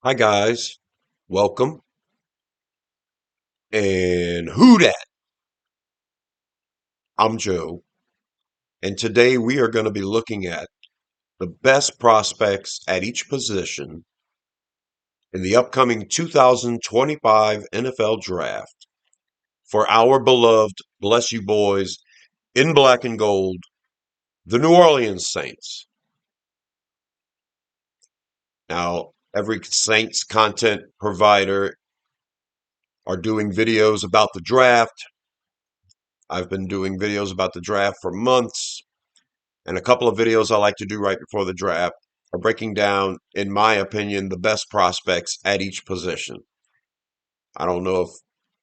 Hi guys, welcome. And who dat? I'm Joe, and today we are going to be looking at the best prospects at each position in the upcoming 2025 NFL Draft for our beloved, bless you boys, in black and gold, the New Orleans Saints. Now, every Saints content provider are doing videos about the draft. I've been doing videos about the draft for months. And a couple of videos I like to do right before the draft are breaking down, in my opinion, the best prospects at each position. I don't know if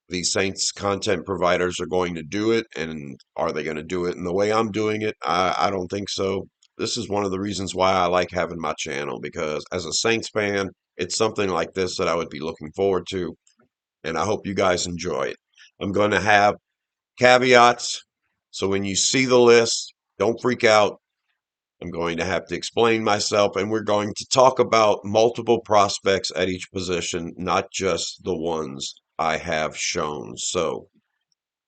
these Saints content providers are going to do it, and are they going to do it in the way I'm doing it? I don't think so. This is one of the reasons why I like having my channel, because as a Saints fan, it's something like this that I would be looking forward to, and I hope you guys enjoy it. I'm going to have caveats, so when you see the list, don't freak out. I'm going to have to explain myself, and we're going to talk about multiple prospects at each position, not just the ones I have shown. So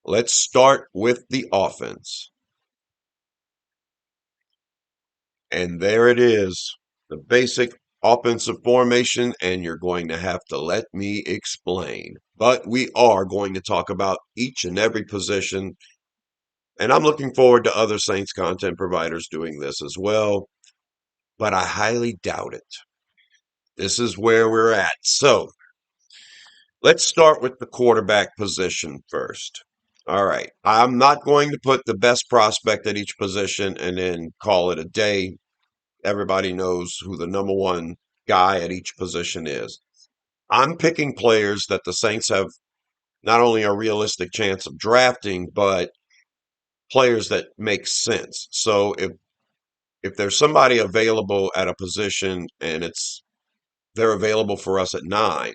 let's start with the offense. And there it is, the basic offensive formation, and you're going to have to let me explain. But we are going to talk about each and every position, and I'm looking forward to other Saints content providers doing this as well, but I highly doubt it. This is where we're at. So let's start with the quarterback position first. All right. I'm not going to put the best prospect at each position and then call it a day. Everybody knows who the number one guy at each position is. I'm picking players that the Saints have not only a realistic chance of drafting, but players that make sense. So if there's somebody available at a position and they're available for us at 9,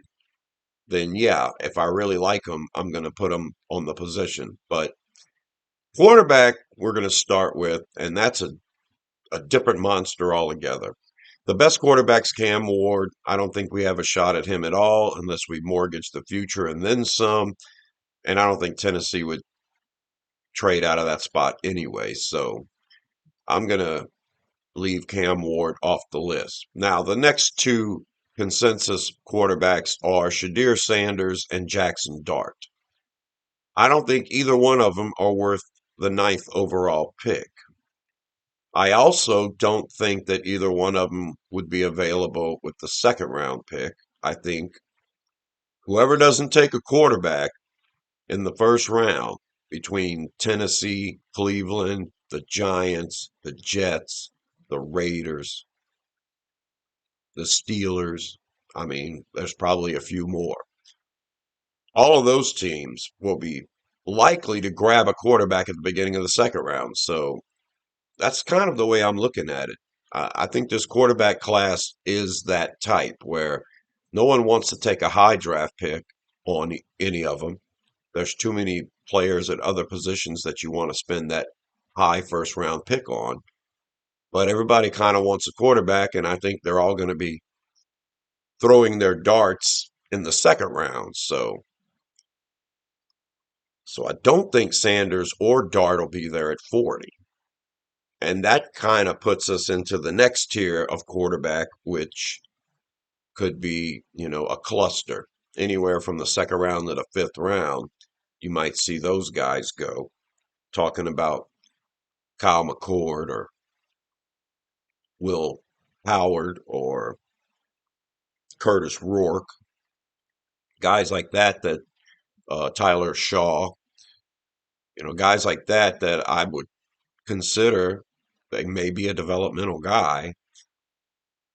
then yeah, if I really like them, I'm going to put them on the position. But quarterback, we're going to start with, and that's a different monster altogether. The best quarterback's Cam Ward. I don't think we have a shot at him at all unless we mortgage the future and then some. And I don't think Tennessee would trade out of that spot anyway. So I'm going to leave Cam Ward off the list. Now, the next two consensus quarterbacks are Shadir Sanders and Jackson Dart. I don't think either one of them are worth the ninth overall pick. I also don't think that either one of them would be available with the second round pick. I think whoever doesn't take a quarterback in the first round between Tennessee, Cleveland, the Giants, the Jets, the Raiders, the Steelers, I mean, there's probably a few more. All of those teams will be likely to grab a quarterback at the beginning of the second round. So that's kind of the way I'm looking at it. I think this quarterback class is that type where no one wants to take a high draft pick on any of them. There's too many players at other positions that you want to spend that high first round pick on. But everybody kind of wants a quarterback, and I think they're all going to be throwing their darts in the second round. So I don't think Sanders or Dart will be there at 40. And that kind of puts us into the next tier of quarterback, which could be, a cluster. Anywhere from the second round to the fifth round, you might see those guys go. Talking about Kyle McCord or Will Howard or Curtis Rourke, guys like that Tyler Shaw, guys like that I would consider they may be a developmental guy,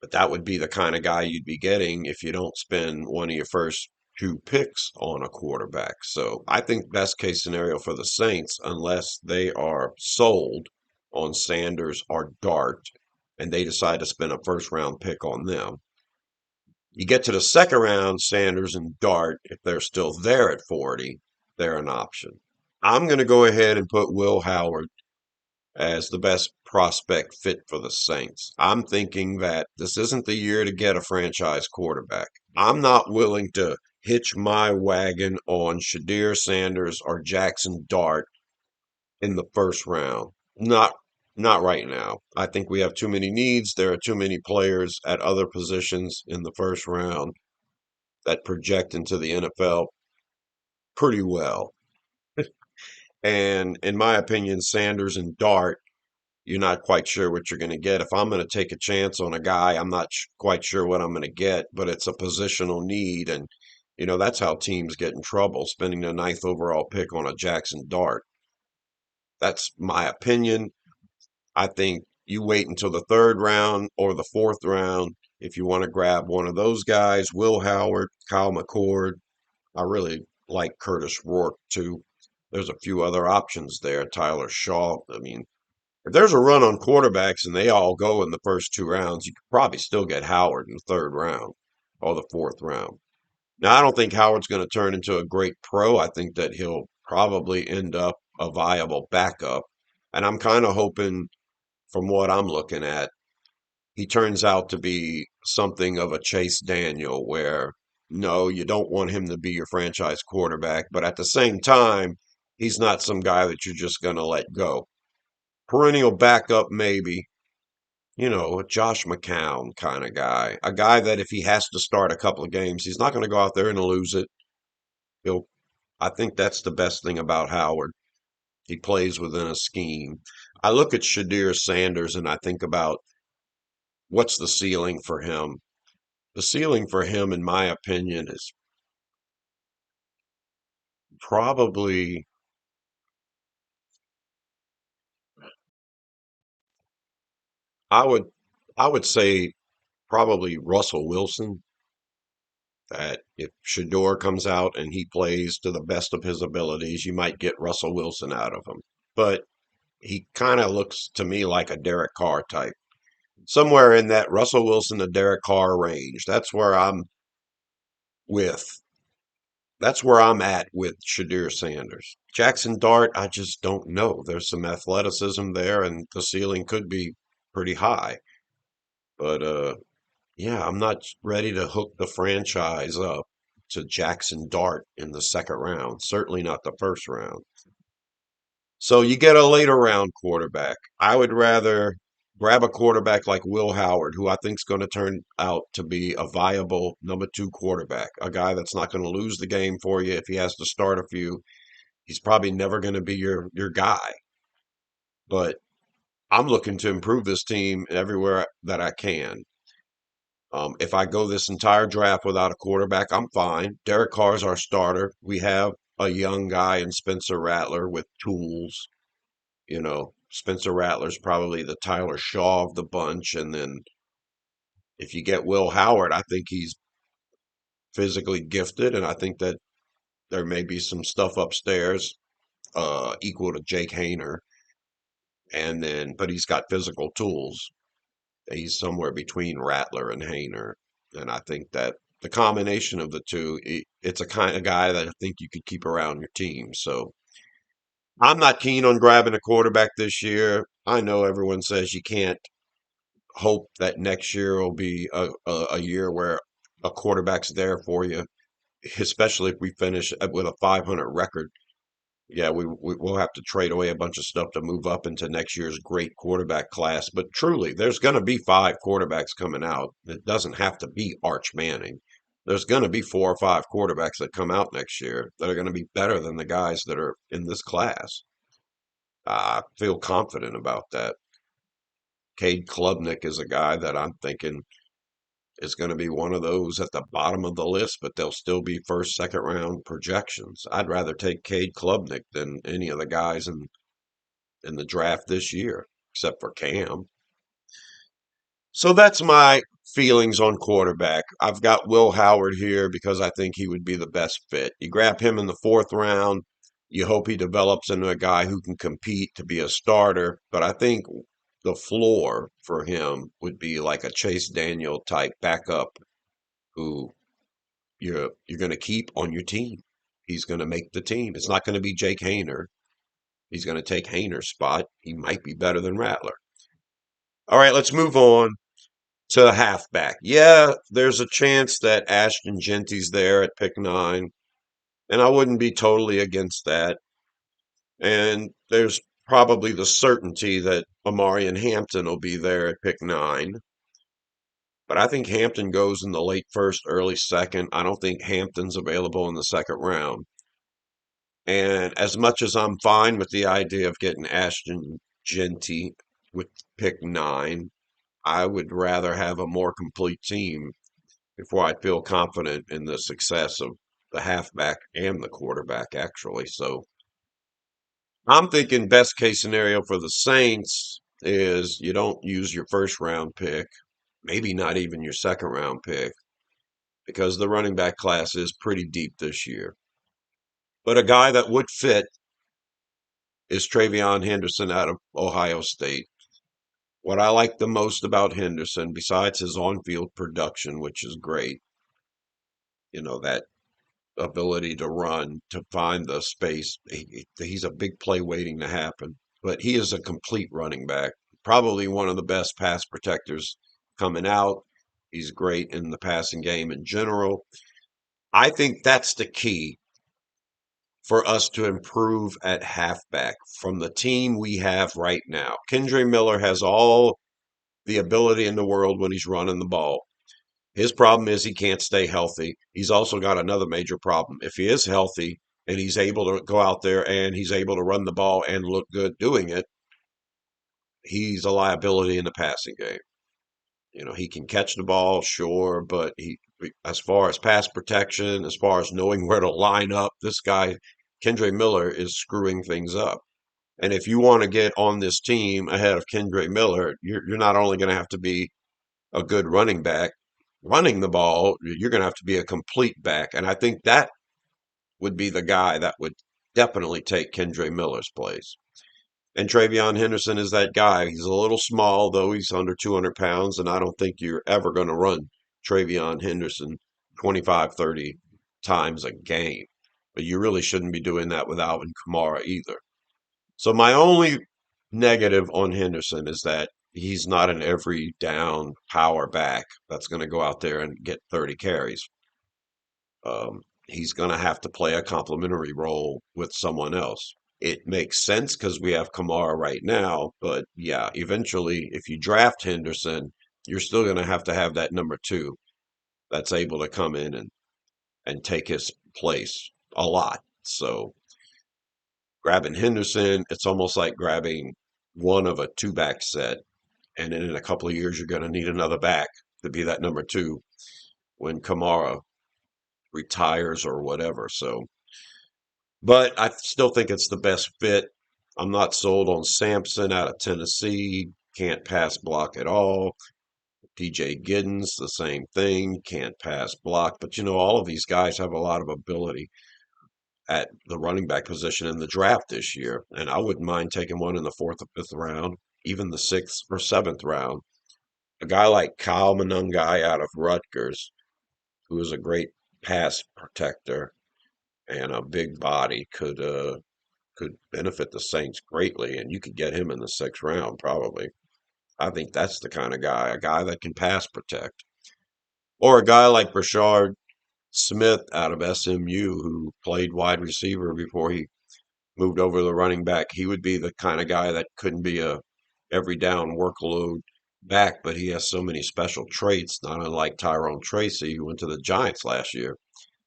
but that would be the kind of guy you'd be getting if you don't spend one of your first two picks on a quarterback. So I think best case scenario for the Saints, unless they are sold on Sanders or Dart and they decide to spend a first round pick on them. You get to the second round, Sanders and Dart, if they're still there at 40, they're an option. I'm going to go ahead and put Will Howard as the best prospect fit for the Saints. I'm thinking that this isn't the year to get a franchise quarterback. I'm not willing to hitch my wagon on Shadir Sanders or Jackson Dart in the first round. Not right now. I think we have too many needs. There are too many players at other positions in the first round that project into the NFL pretty well. And in my opinion, Sanders and Dart, you're not quite sure what you're going to get. If I'm going to take a chance on a guy, I'm not quite sure what I'm going to get, but it's a positional need. And, that's how teams get in trouble, spending the ninth overall pick on a Jackson Dart. That's my opinion. I think you wait until the third round or the fourth round if you want to grab one of those guys. Will Howard, Kyle McCord. I really like Curtis Rourke too. There's a few other options there. Tyler Shaw. I mean, if there's a run on quarterbacks and they all go in the first two rounds, you could probably still get Howard in the third round or the fourth round. Now, I don't think Howard's going to turn into a great pro. I think that he'll probably end up a viable backup. And I'm kind of hoping, from what I'm looking at, he turns out to be something of a Chase Daniel, where no, you don't want him to be your franchise quarterback, but at the same time, he's not some guy that you're just going to let go. Perennial backup, maybe, a Josh McCown kind of guy, a guy that if he has to start a couple of games, he's not going to go out there and lose it. He'll, I think that's the best thing about Howard. He plays within a scheme. I look at Shadir Sanders and I think about what's the ceiling for him. The ceiling for him, in my opinion, is probably, I would, I would say probably Russell Wilson. That if Shador comes out and he plays to the best of his abilities, you might get Russell Wilson out of him. But he kind of looks to me like a Derek Carr type. Somewhere in that Russell Wilson to Derek Carr range. With. That's where I'm at with Shadir Sanders. Jackson Dart, I just don't know. There's some athleticism there, and the ceiling could be pretty high. But yeah, I'm not ready to hook the franchise up to Jackson Dart in the second round. Certainly not the first round. So you get a later round quarterback. I would rather grab a quarterback like Will Howard, who I think is going to turn out to be a viable number two quarterback, a guy that's not going to lose the game for you if he has to start a few. He's probably never going to be your guy. But I'm looking to improve this team everywhere that I can. If I go this entire draft without a quarterback, I'm fine. Derek Carr's our starter. We have a young guy in Spencer Rattler with tools. Spencer Rattler's probably the Tyler Shaw of the bunch. And then if you get Will Howard, I think he's physically gifted. And I think that there may be some stuff upstairs equal to Jake Hayner. But he's got physical tools. He's somewhere between Rattler and Hayner. And I think that the combination of the two, it's a kind of guy that I think you could keep around your team. So I'm not keen on grabbing a quarterback this year. I know everyone says you can't hope that next year will be a year where a quarterback's there for you, especially if we finish with a 500 record. Yeah, we'll have to trade away a bunch of stuff to move up into next year's great quarterback class. But truly, there's going to be five quarterbacks coming out. It doesn't have to be Arch Manning. There's going to be four or five quarterbacks that come out next year that are going to be better than the guys that are in this class. I feel confident about that. Cade Klubnik is a guy that I'm thinking is going to be one of those at the bottom of the list, but they'll still be first, second round projections. I'd rather take Cade Klubnik than any of the guys in the draft this year, except for Cam. So that's my feelings on quarterback. I've got Will Howard here because I think he would be the best fit. You grab him in the fourth round, you hope he develops into a guy who can compete to be a starter. But I think the floor for him would be like a Chase Daniel type backup who you're going to keep on your team. He's going to make the team. It's not going to be Jake Hayner. He's going to take Hayner's spot. He might be better than Rattler. All right, let's move on to halfback. Yeah, there's a chance that Ashton Genty's there at pick 9, and I wouldn't be totally against that. And there's probably the certainty that Amarian Hampton will be there at pick 9. But I think Hampton goes in the late first, early second. I don't think Hampton's available in the second round. And as much as I'm fine with the idea of getting Ashton Genty with pick 9, I would rather have a more complete team before I feel confident in the success of the halfback and the quarterback, actually. So I'm thinking best case scenario for the Saints is you don't use your first round pick, maybe not even your second round pick, because the running back class is pretty deep this year. But a guy that would fit is Travion Henderson out of Ohio State. What I like the most about Henderson, besides his on field production, which is great, that ability to run, to find the space, he's a big play waiting to happen. But he is a complete running back, probably one of the best pass protectors coming out. He's great in the passing game in general. I think that's the key for us to improve at halfback from the team we have right now. Kendre Miller has all the ability in the world when he's running the ball. His problem is he can't stay healthy. He's also got another major problem. If he is healthy and he's able to go out there and he's able to run the ball and look good doing it, he's a liability in the passing game. He can catch the ball, sure, but as far as pass protection, as far as knowing where to line up, this guy, Kendre Miller, is screwing things up. And if you want to get on this team ahead of Kendre Miller, you're not only going to have to be a good running back running the ball, you're going to have to be a complete back. And I think that would be the guy that would definitely take Kendre Miller's place. And Travion Henderson is that guy. He's a little small, though he's under 200 pounds, and I don't think you're ever going to run Travion Henderson 25, 30 times a game. But you really shouldn't be doing that with Alvin Kamara either. So my only negative on Henderson is that he's not an every down power back that's going to go out there and get 30 carries. He's going to have to play a complementary role with someone else. It makes sense because we have Kamara right now, but yeah, eventually, if you draft Henderson, you're still going to have that number 2 that's able to come in and take his place a lot. So grabbing Henderson, it's almost like grabbing one of a 2 back set. And then in a couple of years, you're going to need another back to be that number 2 when Kamara retires or whatever. So, but I still think it's the best fit. I'm not sold on Sampson out of Tennessee. Can't pass block at all. DJ Giddens, the same thing. Can't pass block. But all of these guys have a lot of ability at the running back position in the draft this year. And I wouldn't mind taking one in the 4th or 5th round, even the 6th or 7th round. A guy like Kyle Monangai out of Rutgers, who is a great pass protector and a big body, could benefit the Saints greatly, and you could get him in the 6th round probably. I think that's the kind of guy, a guy that can pass protect. Or a guy like Brashard Smith out of SMU, who played wide receiver before he moved over to the running back. He would be the kind of guy that couldn't be a every down workload back, but he has so many special traits, not unlike Tyrone Tracy, who went to the Giants last year.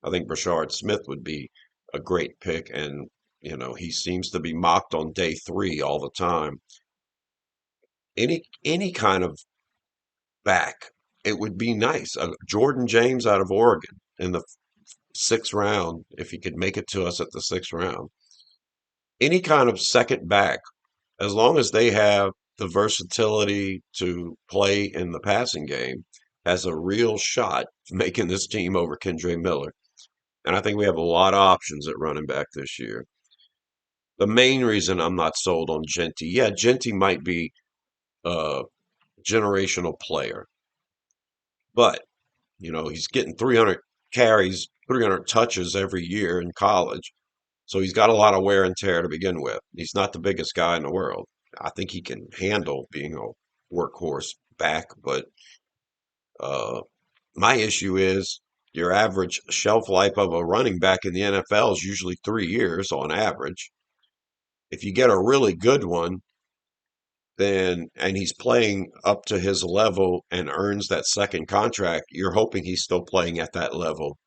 I think Brashard Smith would be a great pick, and he seems to be mocked on day 3 all the time. Any kind of back, it would be nice. Jordan James out of Oregon in the 6th round, if he could make it to us at the 6th round. Any kind of second back, as long as they have the versatility to play in the passing game, has a real shot making this team over Kendre Miller. And I think we have a lot of options at running back this year. The main reason I'm not sold on Genty, yeah, Genty might be a generational player, but he's getting 300 carries, 300 touches every year in college. So he's got a lot of wear and tear to begin with. He's not the biggest guy in the world. I think he can handle being workhorse back, but uh, my issue is your average shelf life of a running back in the NFL is usually 3 years on average. If you get a really good one, then and he's playing up to his level and earns that second contract, you're hoping he's still playing at that level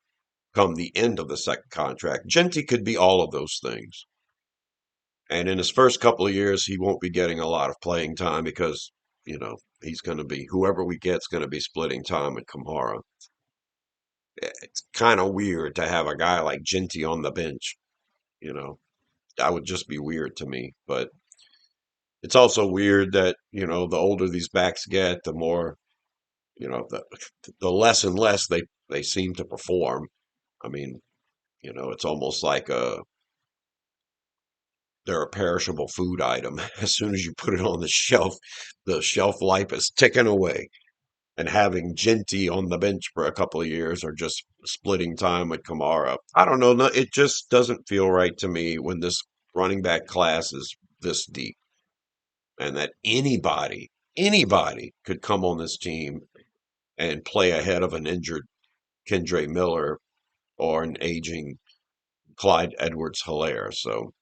come the end of the second contract. Genty could be all of those things. And in his first couple of years, he won't be getting a lot of playing time because, he's going to be, whoever we get's going to be splitting time with Kamara. It's kind of weird to have a guy like Genty on the bench, you know. That would just be weird to me. But it's also weird that, the older these backs get, the more, the less and less they seem to perform. I mean, it's almost like they're a perishable food item. As soon as you put it on the shelf life is ticking away. And having Genty on the bench for a couple of years or just splitting time with Kamara, I don't know. No, it just doesn't feel right to me when this running back class is this deep and that anybody could come on this team and play ahead of an injured Kendre Miller or an aging Clyde Edwards-Helaire. So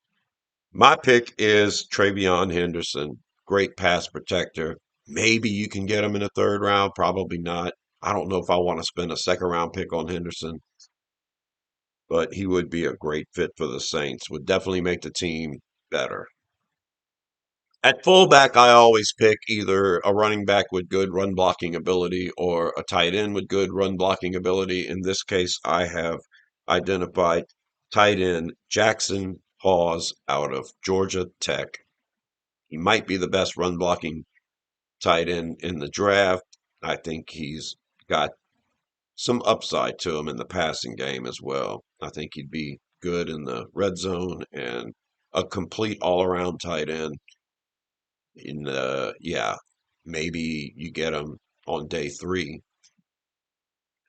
my pick is Travion Henderson, great pass protector. Maybe you can get him in the third round, probably not. I don't know if I want to spend a second round pick on Henderson, but he would be a great fit for the Saints. Would definitely make the team better. At fullback, I always pick either a running back with good run blocking ability or a tight end with good run blocking ability. In this case, I have identified tight end Jackson Hawes out of Georgia Tech. He might be the best run blocking tight end in the draft. I think he's got some upside to him in the passing game as well. I think he'd be good in the red zone and a complete all around tight end. Yeah, maybe you get him on day 3,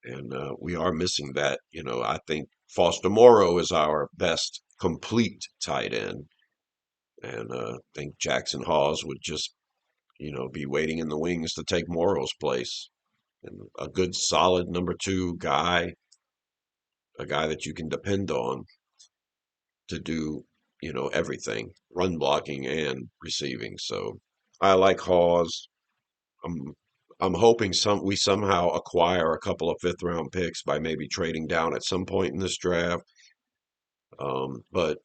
and we are missing that. I think Foster Moreau is our best complete tight end, and I think Jackson Hawes would just be waiting in the wings to take Morrow's place. And a good solid number 2 guy, a guy that you can depend on to do, everything, run blocking and receiving. So I like Hawes. I'm I'm hoping we somehow acquire a couple of fifth round picks by maybe trading down at some point in this draft. But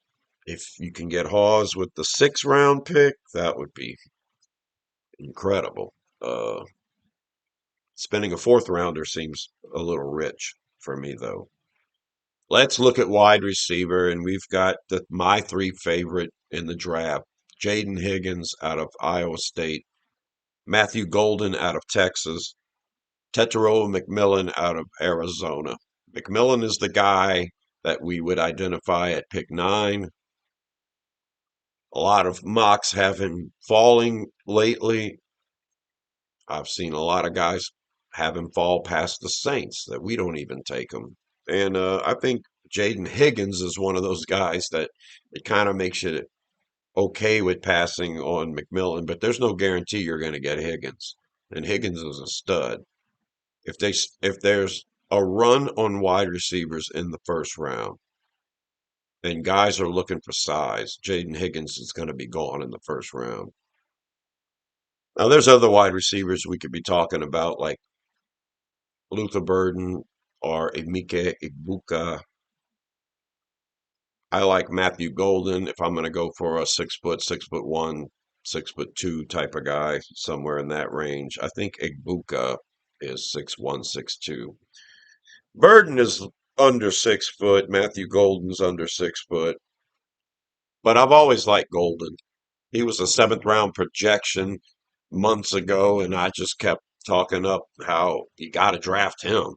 if you can get Hawes with the 6th round pick, that would be incredible. Spending a 4th rounder seems a little rich for me, though. Let's look at wide receiver, and we've got my 3 favorite in the draft: Jaden Higgins out of Iowa State, Matthew Golden out of Texas, Tetairoa McMillan out of Arizona. McMillan is the guy that we would identify at pick 9. A lot of mocks have him falling lately. I've seen a lot of guys have him fall past the Saints that we don't even take him. And I think Jaden Higgins is one of those guys that it kind of makes you okay with passing on McMillan, but there's no guarantee you're going to get Higgins. And Higgins is a stud. If there's a run on wide receivers in the 1st round and guys are looking for size, Jaden Higgins is going to be gone in the 1st round. Now there's other wide receivers we could be talking about like Luther Burden or Emeka Egbuka. I like Matthew Golden if I'm going to go for a 6 foot, 6'1", 6'2" type of guy, somewhere in that range. I think Egbuka is 6'1", 6'2". Burden is under 6 foot. Matthew Golden's under 6 foot. But I've always liked Golden. He was a 7th round projection months ago, and I just kept talking up how you got to draft him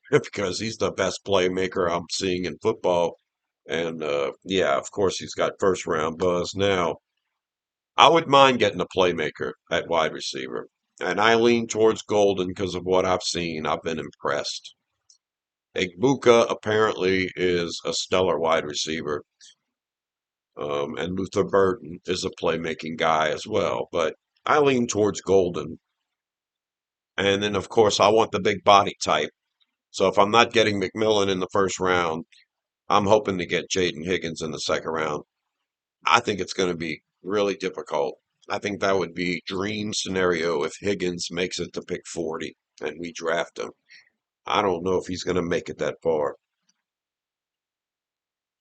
because he's the best playmaker I'm seeing in football. And yeah, of course, he's got 1st round buzz now. I would mind getting a playmaker at wide receiver. And I lean towards Golden because of what I've seen. I've been impressed. Egbuka apparently is a stellar wide receiver. And Luther Burden is a playmaking guy as well. But I lean towards Golden. And then, of course, I want the big body type. So if I'm not getting McMillan in the first round, I'm hoping to get Jaden Higgins in the second round. I think it's going to be really difficult. I think that would be dream scenario if Higgins makes it to pick 40 and we draft him. I don't know if he's going to make it that far.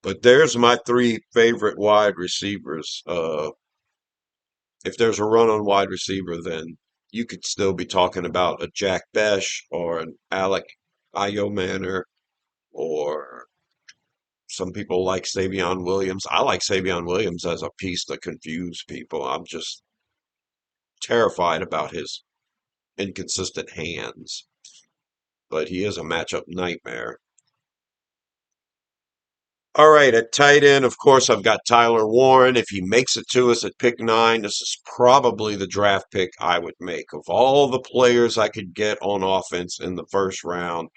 But there's my three favorite wide receivers. If there's a run on wide receiver, then you could still be talking about a Jack Besh or an Alec Manor, or some people like Savion Williams. I like Savion Williams as a piece to confuse people. I'm just terrified about his inconsistent hands, but he is a matchup nightmare. All right, at tight end, of course, I've got Tyler Warren. If he makes it to us at pick 9, this is probably the draft pick I would make. Of all the players I could get on offense in the first round,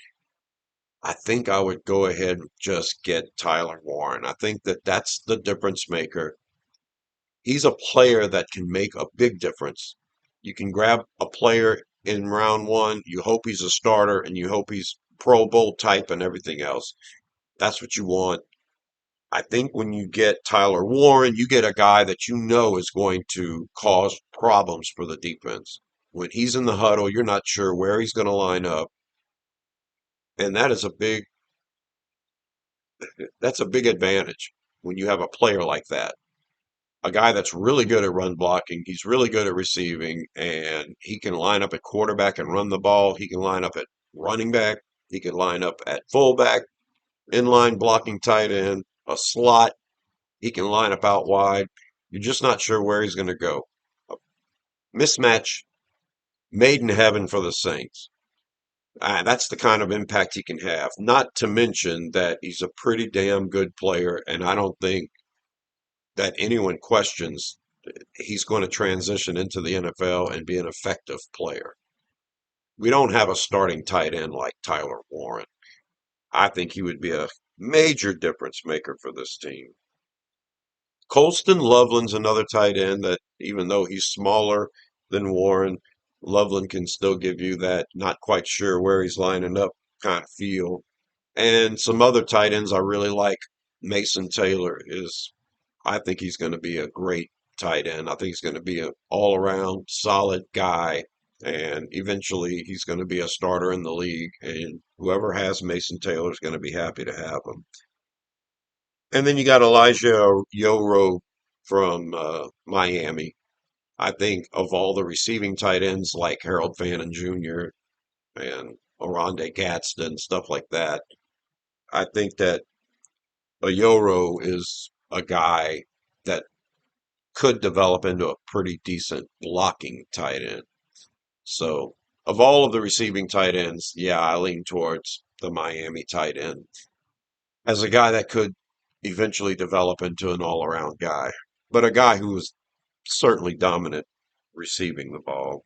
I think I would go ahead and just get Tyler Warren. I think that that's the difference maker. He's a player that can make a big difference. You can grab a player in round 1, you hope he's a starter, and you hope he's Pro Bowl type and everything else. That's what you want. I think when you get Tyler Warren, you get a guy that you know is going to cause problems for the defense. When he's in the huddle, you're not sure where he's going to line up, and that's a big advantage when you have a player like that. A guy that's really good at run blocking, he's really good at receiving, and he can line up at quarterback and run the ball. He can line up at running back. He can line up at fullback, inline blocking tight end, a slot. He can line up out wide. You're just not sure where he's going to go. A mismatch made in heaven for the Saints. That's the kind of impact he can have. Not to mention that he's a pretty damn good player, and I don't think that anyone questions he's going to transition into the NFL and be an effective player. We don't have a starting tight end like Tyler Warren. I think he would be a major difference maker for this team. Colston Loveland's another tight end that, even though he's smaller than Warren, Loveland can still give you that not quite sure where he's lining up kind of feel. And some other tight ends I really like. Mason Taylor is, I think he's going to be a great tight end. I think he's going to be an all around solid guy. And eventually he's going to be a starter in the league. And whoever has Mason Taylor is going to be happy to have him. And then you got Elijah Yoro from Miami. I think of all the receiving tight ends like Harold Fannin Jr. and Oronde Gadsden, stuff like that, I think that Yoro is a guy that could develop into a pretty decent blocking tight end. So, of all of the receiving tight ends, yeah, I lean towards the Miami tight end as a guy that could eventually develop into an all around guy, but a guy who was certainly dominant receiving the ball.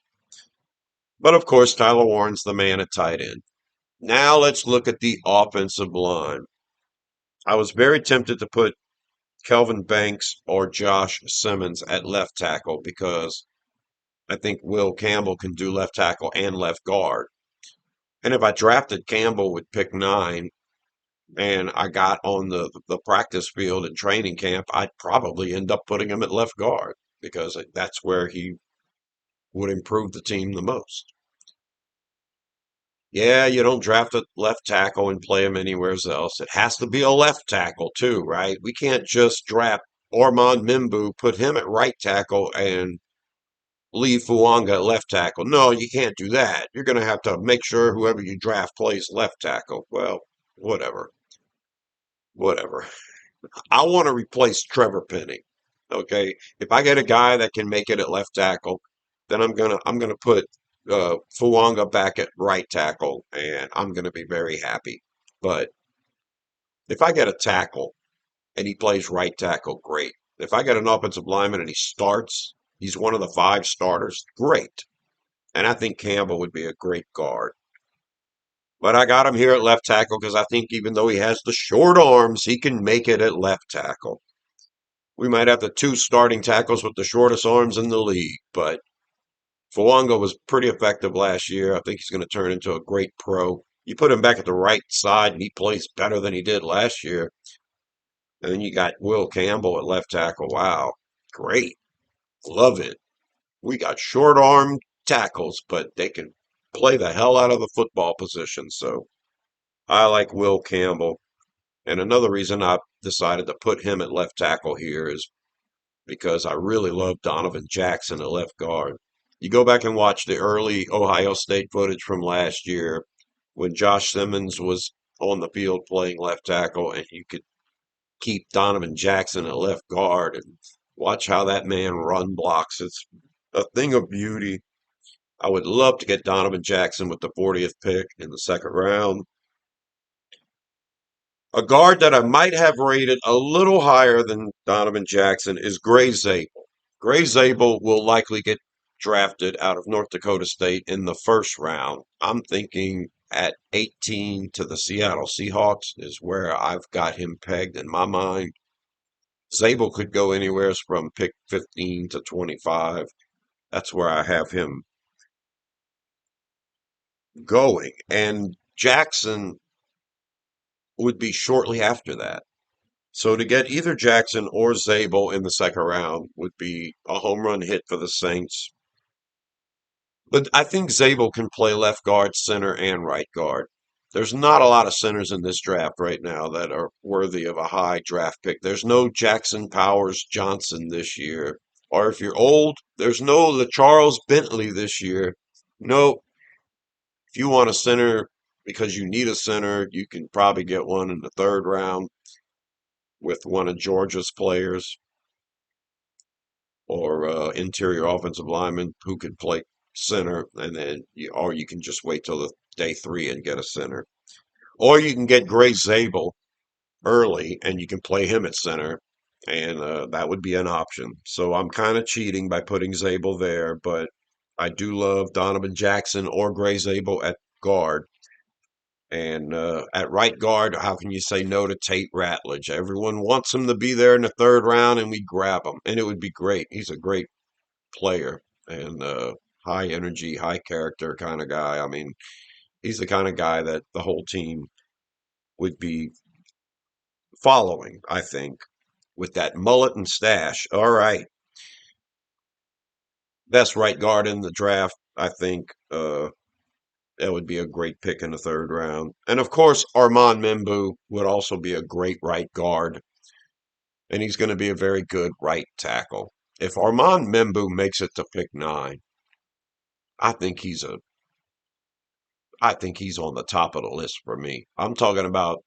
But of course, Tyler Warren's the man at tight end. Now let's look at the offensive line. I was very tempted to put Kelvin Banks or Josh Simmons at left tackle because I think Will Campbell can do left tackle and left guard. And if I drafted Campbell with pick 9 and I got on the practice field in training camp, I'd probably end up putting him at left guard because that's where he would improve the team the most. Yeah, you don't draft a left tackle and play him anywhere else. It has to be a left tackle too, right? We can't just draft Ormond Mimbu, put him at right tackle, and leave Fuanga at left tackle. No, you can't do that. You're going to have to make sure whoever you draft plays left tackle. Well, whatever. Whatever. I want to replace Trevor Penning. Okay, if I get a guy that can make it at left tackle, then I'm gonna put Fuanga back at right tackle, and I'm gonna be very happy. But if I get a tackle and he plays right tackle, great. If I get an offensive lineman and he starts, he's one of the 5 starters, great. And I think Campbell would be a great guard. But I got him here at left tackle because I think even though he has the short arms, he can make it at left tackle. We might have the 2 starting tackles with the shortest arms in the league, but Fuanga was pretty effective last year. I think he's going to turn into a great pro. You put him back at the right side, and he plays better than he did last year. And then you got Will Campbell at left tackle. Wow, great. Love it. We got short armed tackles, but they can play the hell out of the football position. So I like Will Campbell. And another reason I decided to put him at left tackle here is because I really love Donovan Jackson at left guard. You go back and watch the early Ohio State footage from last year when Josh Simmons was on the field playing left tackle, and you could keep Donovan Jackson at left guard and watch how that man run blocks. It's a thing of beauty. I would love to get Donovan Jackson with the 40th pick in the second round. A guard that I might have rated a little higher than Donovan Jackson is Gray Zabel. Gray Zabel will likely get drafted out of North Dakota State in the first round. I'm thinking at 18 to the Seattle Seahawks is where I've got him pegged in my mind. Zabel could go anywhere from pick 15 to 25. That's where I have him going. And Jackson would be shortly after that. So to get either Jackson or Zabel in the second round would be a home run hit for the Saints. But I think Zabel can play left guard, center, and right guard. There's not a lot of centers in this draft right now that are worthy of a high draft pick. There's no Jackson Powers Johnson this year. Or if you're old, there's no Charles Bentley this year. No, if you want a center because you need a center, you can probably get one in the third round with one of Georgia's players or interior offensive lineman who can play center, and then or you can just wait till the day three and get a center, or you can get Gray Zabel early and you can play him at center, and that would be an option. So I'm kind of cheating by putting Zabel there, but I do love Donovan Jackson or Gray Zabel at guard. And at right guard, how can you say no to Tate Ratledge? Everyone wants him to be there in the third round, and we grab him, and it would be great. He's a great player and high energy, high character kind of guy. I mean, he's the kind of guy that the whole team would be following, I think, with that mullet and stash. All right. Best right guard in the draft, I think. That would be a great pick in the third round. And of course, Armand Membu would also be a great right guard, and he's going to be a very good right tackle. If Armand Membu makes it to pick nine, I think he's a I think he's on the top of the list for me. I'm talking about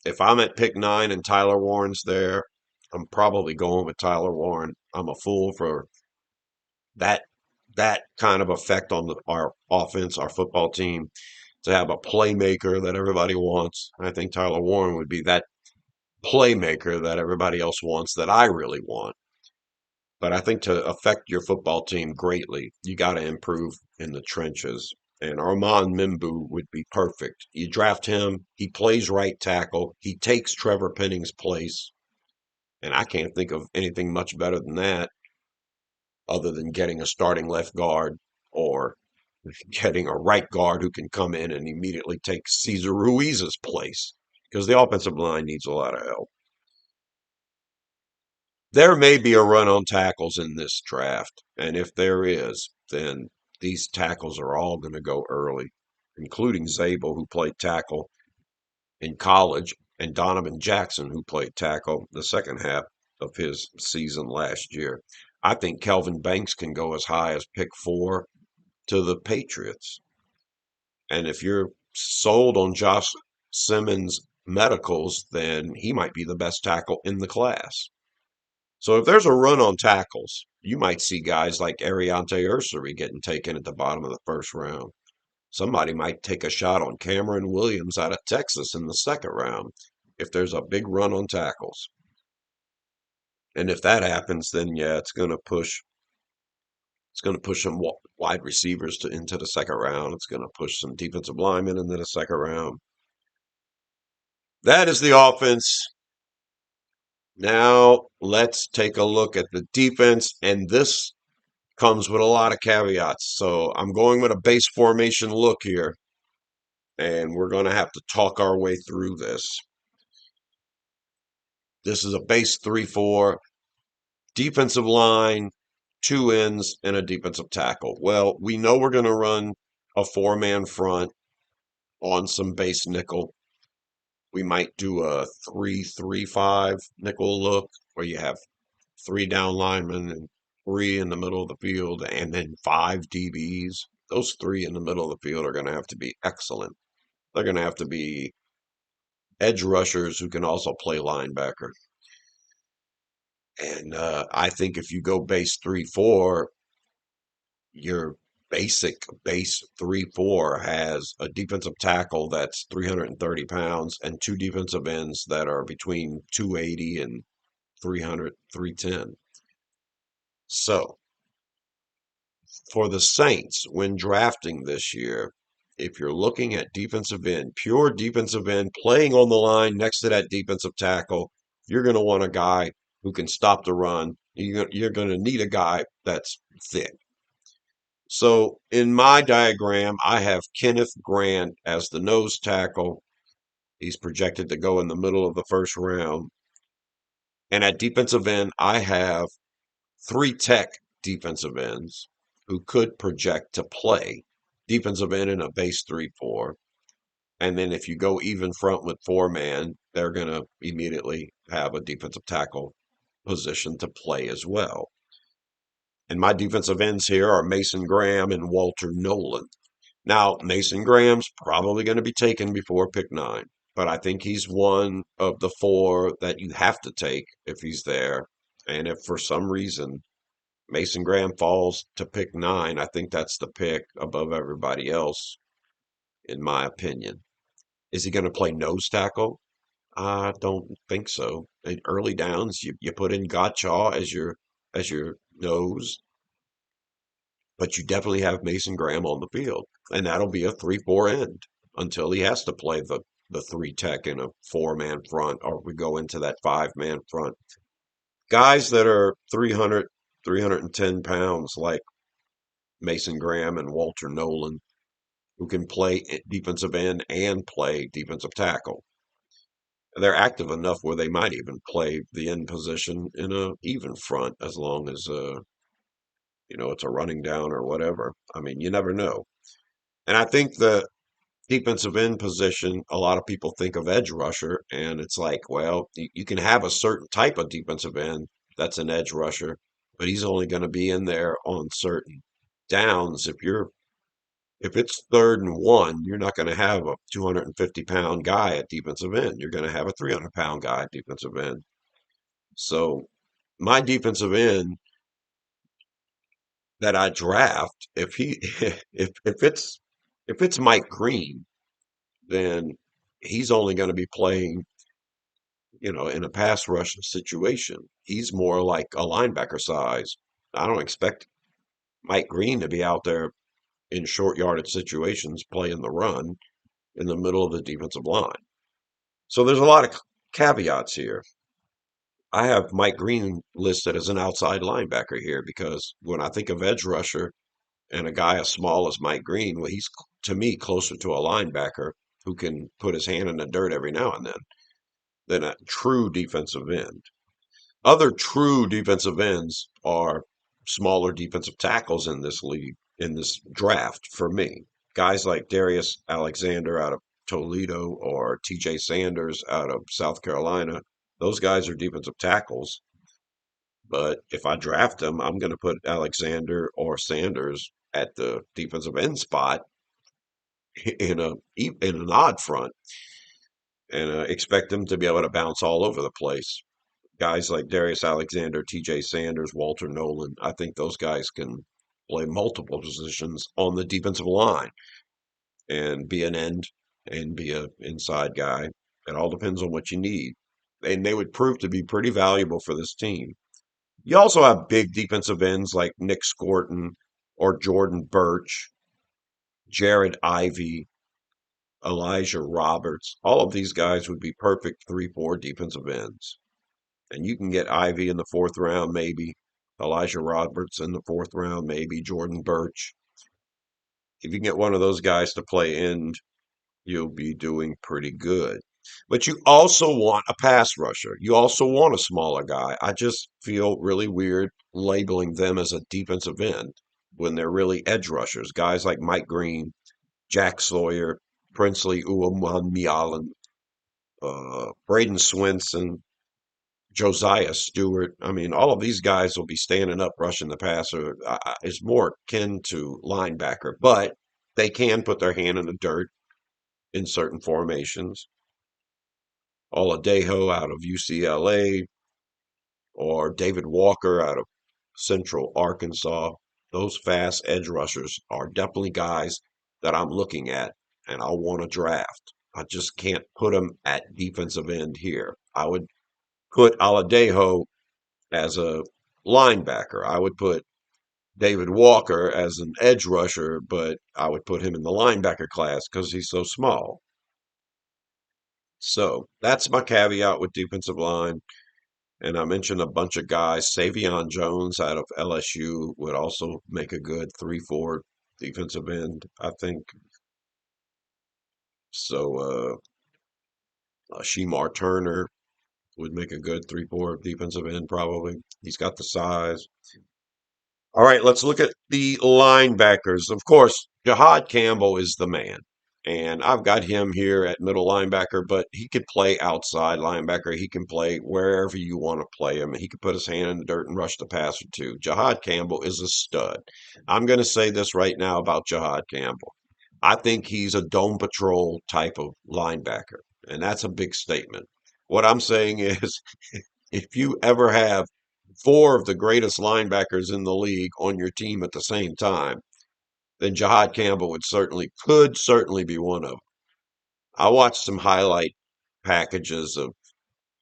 if I'm at pick nine and Tyler Warren's there, I'm probably going with Tyler Warren. I'm a fool for that that kind of effect on our offense, our football team, to have a playmaker that everybody wants. I think Tyler Warren would be that playmaker that everybody else wants that I really want. But I think to affect your football team greatly, you got to improve in the trenches. And Armand Mimbu would be perfect. You draft him, he plays right tackle, he takes Trevor Penning's place. And I can't think of anything much better than that other than getting a starting left guard or getting a right guard who can come in and immediately take Cesar Ruiz's place because the offensive line needs a lot of help. There may be a run on tackles in this draft, and if there is, then these tackles are all going to go early, including Zabel, who played tackle in college, and Donovan Jackson, who played tackle the second half of his season last year. I think Kelvin Banks can go as high as pick four to the Patriots. And if you're sold on Josh Simmons' medicals, then he might be the best tackle in the class. So if there's a run on tackles, you might see guys like Ariante Ursary getting taken at the bottom of the first round. Somebody might take a shot on Cameron Williams out of Texas in the second round if there's a big run on tackles. And if that happens, then yeah, it's going to push some wide receivers into the second round. It's going to push some defensive linemen into the second round. That is the offense. Now let's take a look at the defense, and this comes with a lot of caveats. So I'm going with a base formation look here, and we're going to have to talk our way through this. This is a base 3-4, defensive line, two ends, and a defensive tackle. Well, we know we're going to run a four-man front on some base nickel. We might do a 3-3-5 nickel look where you have three down linemen and three in the middle of the field and then five DBs. Those three in the middle of the field are going to have to be excellent. They're going to have to be edge rushers who can also play linebacker. And I think if you go base 3-4, your basic base 3-4 has a defensive tackle that's 330 pounds and two defensive ends that are between 280 and 300, 310. So for the Saints, when drafting this year, if you're looking at defensive end, pure defensive end, playing on the line next to that defensive tackle, you're going to want a guy who can stop the run. You're going to need a guy that's thick. So in my diagram, I have Kenneth Grant as the nose tackle. He's projected to go in the middle of the first round. And at defensive end, I have three tech defensive ends who could project to play defensive end in a base 3-4. And then if you go even front with four man, they're going to immediately have a defensive tackle position to play as well. And my defensive ends here are Mason Graham and Walter Nolan. Now, Mason Graham's probably going to be taken before pick 9, but I think he's one of the four that you have to take if he's there. And if for some reason Mason Graham falls to pick 9, I think that's the pick above everybody else, in my opinion. Is he going to play nose tackle? I don't think so. In early downs, you put in Gottschall as your nose, but you definitely have Mason Graham on the field, and that'll be a 3-4 end until he has to play the three tech in a four-man front, or we go into that five-man front. Guys that are 300, 310 pounds, like Mason Graham and Walter Nolan, who can play defensive end and play defensive tackle. They're active enough where they might even play the end position in a even front as long as it's a running down or whatever. I mean, you never know. And I think the defensive end position, a lot of people think of edge rusher, and it's like, well, you can have a certain type of defensive end that's an edge rusher, but he's only going to be in there on certain downs. If it's 3rd and 1, you're not going to have a 250-pound guy at defensive end. You're going to have a 300-pound guy at defensive end. So my defensive end that I draft, if he if it's Mike Green, then he's only going to be playing, in a pass rush situation. He's more like a linebacker size. I don't expect Mike Green to be out there in short yardage situations playing the run in the middle of the defensive line. So there's a lot of caveats here. I have Mike Green listed as an outside linebacker here because when I think of edge rusher and a guy as small as Mike Green, well, he's to me closer to a linebacker who can put his hand in the dirt every now and then than a true defensive end. Other true defensive ends are smaller defensive tackles in this league, in this draft for me. Guys like Darius Alexander out of Toledo or TJ Sanders out of South Carolina, those guys are defensive tackles. But if I draft them, I'm going to put Alexander or Sanders at the defensive end spot in an odd front and expect them to be able to bounce all over the place. Guys like Darius Alexander, TJ Sanders, Walter Nolan, I think those guys can play multiple positions on the defensive line and be an end and be an inside guy. It all depends on what you need. And they would prove to be pretty valuable for this team. You also have big defensive ends like Nick Scorton or Jordan Birch, Jared Ivey, Elijah Roberts. All of these guys would be perfect 3-4 defensive ends. And you can get Ivey in the 4th round, maybe. Elijah Roberts in the fourth round, maybe Jordan Birch. If you get one of those guys to play end, you'll be doing pretty good. But you also want a pass rusher. You also want a smaller guy. I just feel really weird labeling them as a defensive end when they're really edge rushers. Guys like Mike Green, Jack Sawyer, Princely Uwamwanialan, Braden Swinson, Josiah Stewart. I mean, all of these guys will be standing up, rushing the passer. Is more akin to linebacker, but they can put their hand in the dirt in certain formations. Oladejo out of UCLA or David Walker out of Central Arkansas. Those fast edge rushers are definitely guys that I'm looking at and I want to draft. I just can't put them at defensive end here. I would put Aladejo as a linebacker. I would put David Walker as an edge rusher, but I would put him in the linebacker class because he's so small. So that's my caveat with defensive line. And I mentioned a bunch of guys. Savion Jones out of LSU would also make a good 3-4 defensive end, I think. So Shemar Turner would make a good 3-4 defensive end, probably. He's got the size. All right, let's look at the linebackers. Of course, Jahad Campbell is the man. And I've got him here at middle linebacker, but he could play outside linebacker. He can play wherever you want to play him. He could put his hand in the dirt and rush the passer too. Jahad Campbell is a stud. I'm going to say this right now about Jahad Campbell. I think he's a dome patrol type of linebacker, and that's a big statement. What I'm saying is, if you ever have four of the greatest linebackers in the league on your team at the same time, then Jahad Campbell could certainly be one of them. I watched some highlight packages of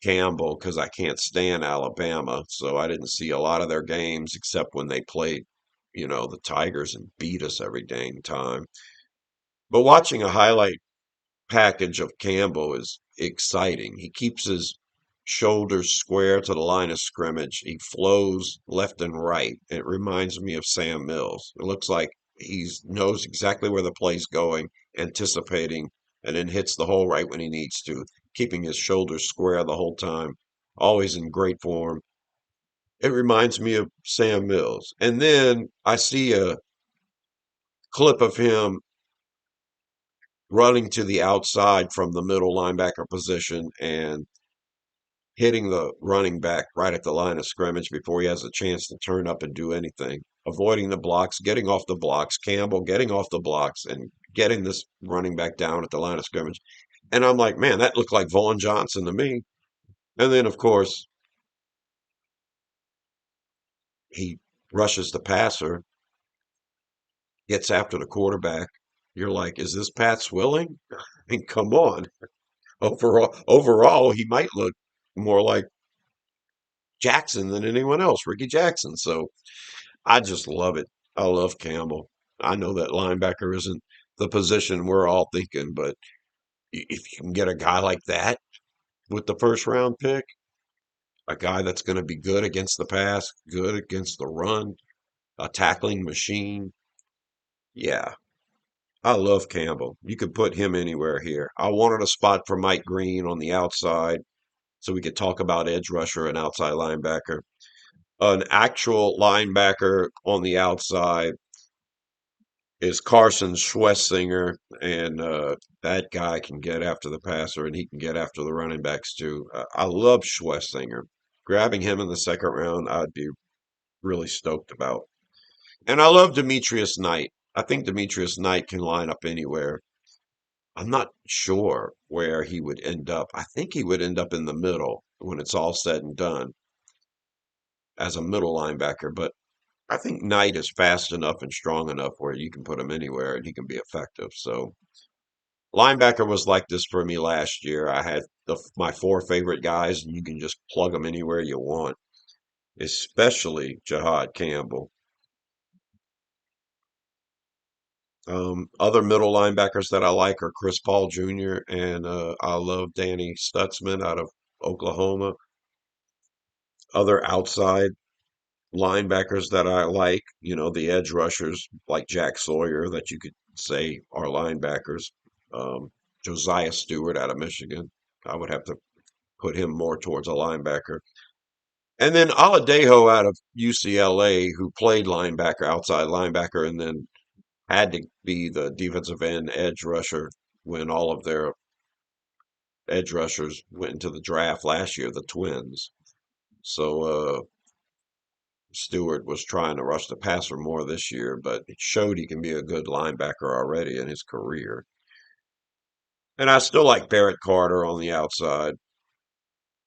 Campbell because I can't stand Alabama, so I didn't see a lot of their games except when they played, the Tigers and beat us every dang time. But watching a highlight package of Campbell is exciting. He keeps his shoulders square to the line of scrimmage. He flows left and right. It reminds me of Sam Mills. It looks like he knows exactly where the play's going, anticipating, and then hits the hole right when he needs to, keeping his shoulders square the whole time. Always in great form. It reminds me of Sam Mills. And then I see a clip of him running to the outside from the middle linebacker position and hitting the running back right at the line of scrimmage before he has a chance to turn up and do anything, avoiding the blocks, getting off the blocks, Campbell getting off the blocks and getting this running back down at the line of scrimmage. And I'm like, man, that looked like Vaughn Johnson to me. And then, of course, he rushes the passer, gets after the quarterback. You're like, is this Pat Swilling? I mean, come on. Overall, he might look more like Jackson than anyone else, Ricky Jackson. So I just love it. I love Campbell. I know that linebacker isn't the position we're all thinking, but if you can get a guy like that with the first round pick, a guy that's going to be good against the pass, good against the run, a tackling machine, yeah, I love Campbell. You could put him anywhere here. I wanted a spot for Mike Green on the outside so we could talk about edge rusher and outside linebacker. An actual linebacker on the outside is Carson Schwessinger, and that guy can get after the passer and he can get after the running backs too. I love Schwessinger. Grabbing him in the second round, I'd be really stoked about. And I love Demetrius Knight. I think Demetrius Knight can line up anywhere. I'm not sure where he would end up. I think he would end up in the middle when it's all said and done as a middle linebacker, but I think Knight is fast enough and strong enough where you can put him anywhere and he can be effective. So linebacker was like this for me last year. I had my four favorite guys, and you can just plug them anywhere you want, especially Jahad Campbell. Other middle linebackers that I like are Chris Paul Jr. and I love Danny Stutzman out of Oklahoma. Other outside linebackers that I like, the edge rushers like Jack Sawyer that you could say are linebackers. Um, Josiah Stewart out of Michigan. I would have to put him more towards a linebacker. And then Aladejo out of UCLA, who played linebacker, outside linebacker, and then had to be the defensive end edge rusher when all of their edge rushers went into the draft last year, the Twins. So Stewart was trying to rush the passer more this year, but it showed he can be a good linebacker already in his career. And I still like Barrett Carter on the outside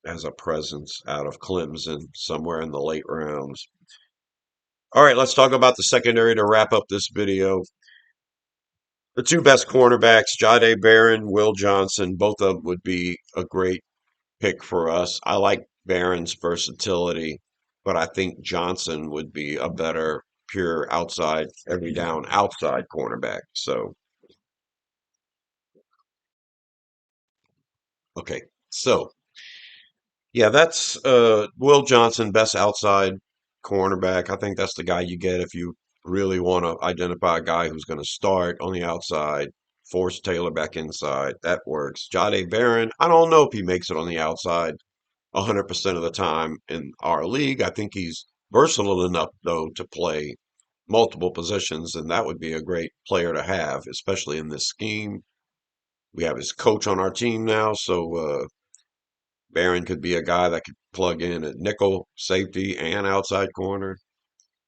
as a presence out of Clemson somewhere in the late rounds. All right, let's talk about the secondary to wrap up this video. The two best cornerbacks, Jahdae Barron, Will Johnson, both of them would be a great pick for us. I like Barron's versatility, but I think Johnson would be a better pure outside, every down outside cornerback. So, okay. So, yeah, that's Will Johnson, best outside cornerback. I think that's the guy you get if you really want to identify a guy who's going to start on the outside, force Taylor back inside. That works. Jahdae Barron, I don't know if he makes it on the outside 100% of the time in our league. I think he's versatile enough, though, to play multiple positions, and that would be a great player to have, especially in this scheme. We have his coach on our team now, so Barron could be a guy that could plug in at nickel, safety, and outside corner.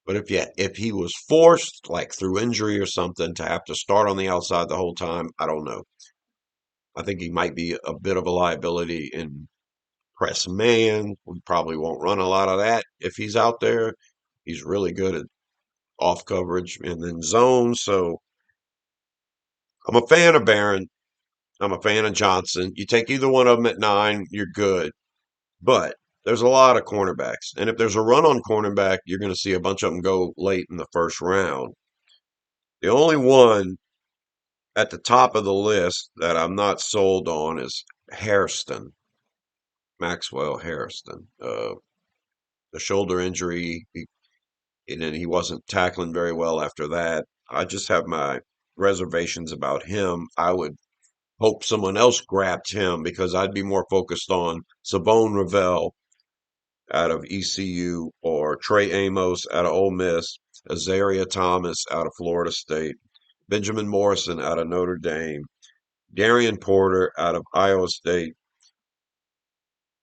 But if he was forced, like through injury or something, to have to start on the outside the whole time, I don't know. I think he might be a bit of a liability in press man. We probably won't run a lot of that if he's out there. He's really good at off coverage and then zone. So I'm a fan of Barron. I'm a fan of Johnson. You take either one of them at 9, you're good. But there's a lot of cornerbacks. And if there's a run on cornerback, you're going to see a bunch of them go late in the first round. The only one at the top of the list that I'm not sold on is Hairston, Maxwell Hairston. The shoulder injury, and then he wasn't tackling very well after that. I just have my reservations about him. I would hope someone else grabbed him because I'd be more focused on Savone Ravel out of ECU or Trey Amos out of Ole Miss, Azaria Thomas out of Florida State, Benjamin Morrison out of Notre Dame, Darian Porter out of Iowa State.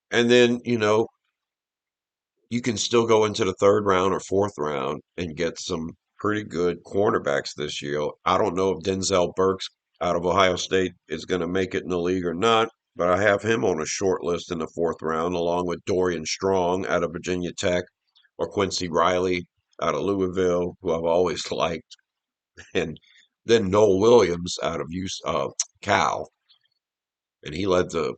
And then, you can still go into the third round or fourth round and get some pretty good cornerbacks this year. I don't know if Denzel Burks out of Ohio State is going to make it in the league or not, but I have him on a short list in the fourth round, along with Dorian Strong out of Virginia Tech or Quincy Riley out of Louisville, who I've always liked, and then Noel Williams out of Cal, and he led the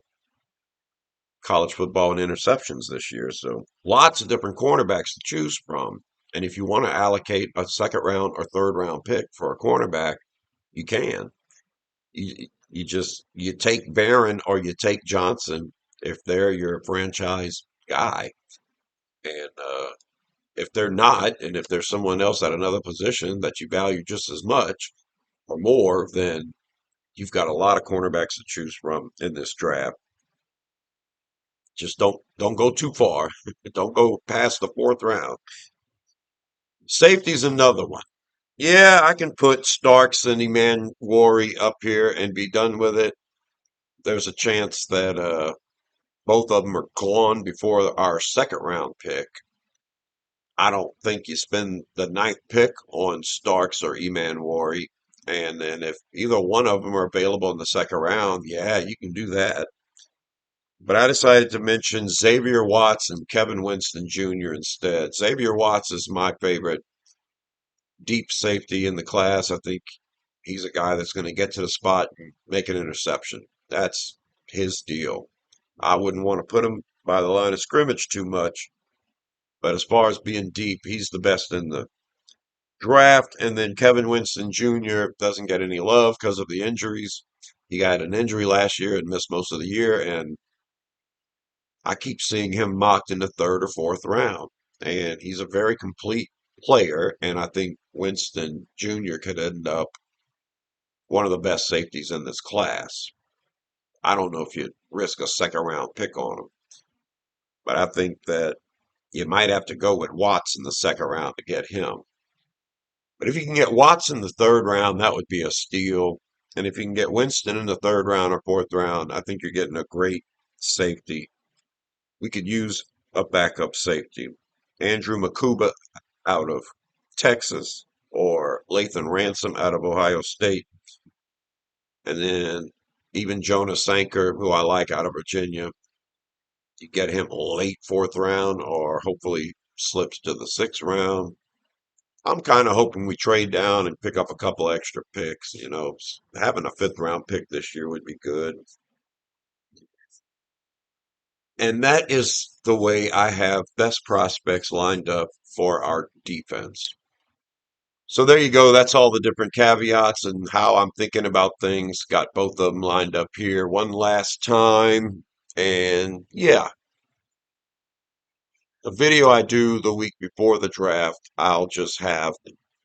college football in interceptions this year. So lots of different cornerbacks to choose from. And if you want to allocate a second round or third round pick for a cornerback, you can. You take Barron or you take Johnson if they're your franchise guy. And if they're not, and if there's someone else at another position that you value just as much or more, then you've got a lot of cornerbacks to choose from in this draft. Just don't go too far. Don't go past the fourth round. Safety's another one. Yeah, I can put Starks and Eman Wari up here and be done with it. There's a chance that both of them are gone before our second round pick. I don't think you spend the ninth pick on Starks or Eman Wari. And then if either one of them are available in the second round, yeah, you can do that. But I decided to mention Xavier Watts and Kevin Winston Jr. instead. Xavier Watts is my favorite deep safety in the class. I think he's a guy that's going to get to the spot and make an interception. That's his deal. I wouldn't want to put him by the line of scrimmage too much, but as far as being deep, he's the best in the draft. And then Kevin Winston Jr. doesn't get any love because of the injuries. He got an injury last year and missed most of the year, and I keep seeing him mocked in the third or fourth round. and he's a very complete player. And I think Winston Jr. could end up one of the best safeties in this class. I don't know if you'd risk a second round pick on him, but I think that you might have to go with Watts in the second round to get him. But if you can get Watts in the third round, that would be a steal. And if you can get Winston in the third round or fourth round, I think you're getting a great safety. We could use a backup safety. Andrew Makuba out of Texas or Lathan Ransom out of Ohio State. And then even Jonas Sanker, who I like out of Virginia. You get him late fourth round or hopefully slips to the sixth round. I'm kind of hoping we trade down and pick up a couple extra picks. Having a fifth round pick this year would be good. And that is the way I have best prospects lined up for our defense. So there you go. That's all the different caveats and how I'm thinking about things. Got both of them lined up here one last time. And yeah, the video I do the week before the draft, I'll just have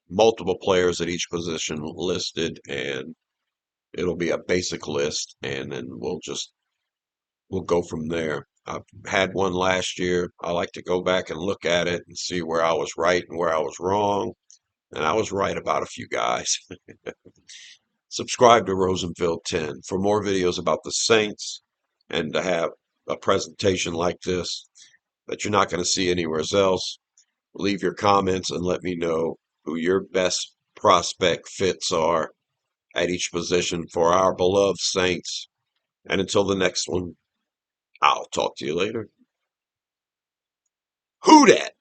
multiple players at each position listed and it'll be a basic list and then we'll go from there. I've had one last year. I like to go back and look at it and see where I was right and where I was wrong. And I was right about a few guys. Subscribe to Rosenfield 10 for more videos about the Saints and to have a presentation like this that you're not going to see anywhere else. Leave your comments and let me know who your best prospect fits are at each position for our beloved Saints. And until the next one, I'll talk to you later. Who dat?